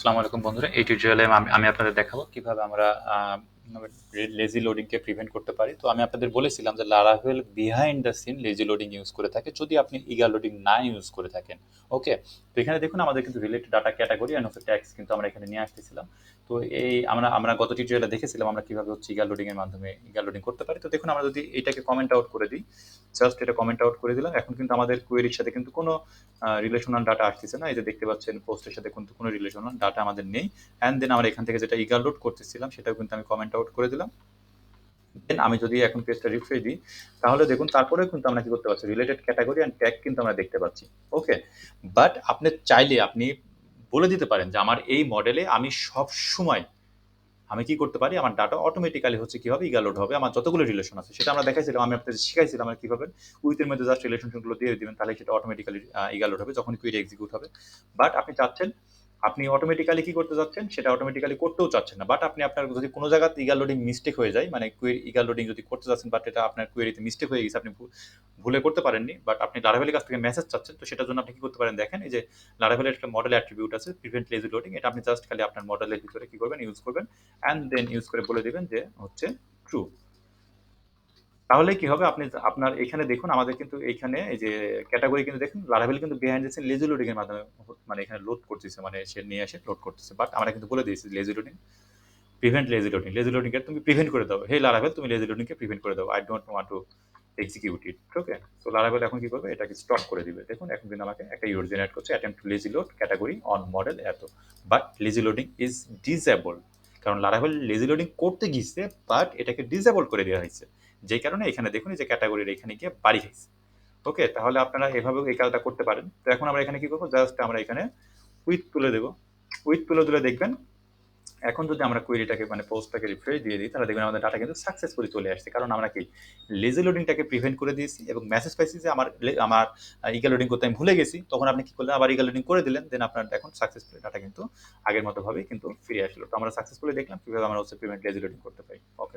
আসসালামু আলাইকুম বন্ধুরা, এই টিউটোরিয়ালে আমি আপনাদের দেখাবো কিভাবে আমরা লেজি লোডিংকে প্রিভেন্ট করতে পারি। তো আমি আপনাদের বলেছিলাম যে Laravel behind the scene lazy loading use করে থাকে যদি আপনি ইগার লোডিং না ইউজ করে থাকেন। ওকে, তো এখানে দেখুন আমাদের কিন্তু related data category and tax কিন্তু আমরা এখানে নিয়ে আসতেছিলাম। তো এই আমরা গত টিউটোরিয়ালে দেখেছিলাম আমরা কিভাবে হচ্ছে ইগার লোডিং এর মাধ্যমে ইগার লোডিং করতে পারি। তো দেখুন আমরা যদি এটাকে কমেন্ট আউট করে দিই, জাস্ট এটা কমেন্ট আউট করে দিলাম, এখন কিন্তু আমাদের কোয়েরির সাথে কিন্তু কোনো রিলেশনাল ডাটা আসতেছে না। এই যে দেখতে পাচ্ছেন পোস্টের সাথে কিন্তু কোনো রিলেশনাল ডাটা আমাদের নেই। অ্যান্ড দেন আমরা এখান থেকে যেটা ইগার লোড করতেছিলাম সেটাও কিন্তু আমি কমেন্ট আউট করে দিলাম। দেন আমি যদি এখন পেজটা রিফ্রেশ দিই, তাহলে দেখুন তারপরেও কিন্তু আমরা কি করতে পারছি, রিলেটেড ক্যাটাগরি অ্যান্ড ট্যাগ কিন্তু আমরা দেখতে পাচ্ছি। ওকে, বাট আপনি চাইলে আপনি বলে দিতে পারেন যে আমার এই মডেলে আমি সব সময় আমি কি করতে পারি, আমার ডাটা অটোমেটিক্যালি হচ্ছে কি হবে, ইগালোড হবে। আমার যতগুলো রিলেশন আছে সেটা আমরা দেখাইছিলাম, আমি আপনাদের শিখাইছিলাম আর কিভাবে উইথের মধ্যে জাস্ট রিলেশনগুলো দিয়ে দিবেন, তাহলে সেটা অটোমেটিক্যালি ইগালোড হবে যখন কুইরি এক্সিকিউট হবে। বাট আপনি চাচ্ছেন, আপনি অটোমেটিক্যালি কি করতে যাচ্ছেন, সেটা অটোমেটিক্যালি করতেও চাচ্ছেন না। বাট আপনি আপনার যদি কোনো জায়গাতে ইগার লোডিং মিস্টেক হয়ে যায়, মানে ইগার লোডিং যদি করতে যাচ্ছেন বাট এটা আপনার কোয়েরিতে মিস্টেক হয়ে গেছে, আপনি ভুলে করতে পারেননি, বাট আপনি লারাভেলের কাছ থেকে মেসেজ চাচ্ছেন, তো সেটার জন্য আপনি কি করতে পারেন দেখেন, এই যে লারাভেলের একটা মডেল অ্যাট্রিবিউট আছে প্রিভেন্ট লেজি লোডিং, এটা আপনি জাস্ট খালি আপনার মডেলের ভিতরে কি করবেন, ইউজ করবেন অ্যান্ড দেন ইউজ করে বলে দিবেন যে হচ্ছে ট্রু। তাহলে কি হবে, আপনি আপনার এখানে দেখুন আমাদের কিন্তু এইখানে এই যে ক্যাটাগরি কিন্তু দেখুন লারাভেল কিন্তু behind the scene lazy loading এর মাধ্যমে মানে এখানে লোড করতেছে, মানে সে নিয়ে এসে লোড করতেছে। বাট আমরা কিন্তু বলে দিয়েছি lazy loading prevent lazy loading কে তুমি প্রিভেন্ট করে দাও, হে লারাভেল তুমি লেজি লোডিং কে প্রিভেন্ট করে দাও, I don't want to execute it. Okay, তো লারাভেল এখন কি করবে, এটাকে স্টপ করে দিবে। দেখুন এখন কিন্তু আমাকে একটা ইউর জেনারেট করছে, attempt to lazy load category on model এত, but lazy loading is disable, কারণ লারাভেল লেজি লোডিং করতে গিয়েছে বাট এটাকে ডিসেবল করে দেওয়া হয়েছে, যেই কারণে এখানে দেখুন এই যে ক্যাটাগরির এখানে গিয়ে বাড়ি খাইছে। ওকে, তাহলে আপনারা এভাবেও এই কাজটা করতে পারেন। তো এখন আমরা এখানে কি করবো, জাস্ট আমরা এখানে উইথ তুলে দেবো, উইথ তুলে দিলে দেখবেন এখন যদি আমরা কোয়েরিটাকে মানে পোস্টটাকে রিফ্রেশ দিয়ে দিই, তাহলে দেখবেন আমাদের ডাটা কিন্তু সাকসেসফুলি চলে আসছে, কারণ আমরা কি লেজি লোডিংটাকে প্রিভেন্ট করে দিয়েছি এবং মেসেজ পাইছি যে আমার ইগা লোডিং করতে আমি ভুলে গেছি, তখন আপনি কি করলেন, আবার ইগা লোডিং করে দিলেন, দেন আপনার এখন সাকসেসফুলি ডাটা কিন্তু আগের মতো ভাবেই কিন্তু ফিরে আসলো। তো আমরা সাকসেসফুলি দেখলাম কিভাবে আমরা হচ্ছে প্রিভেন্ট লেজি লোডিং করতে পারি। ওকে।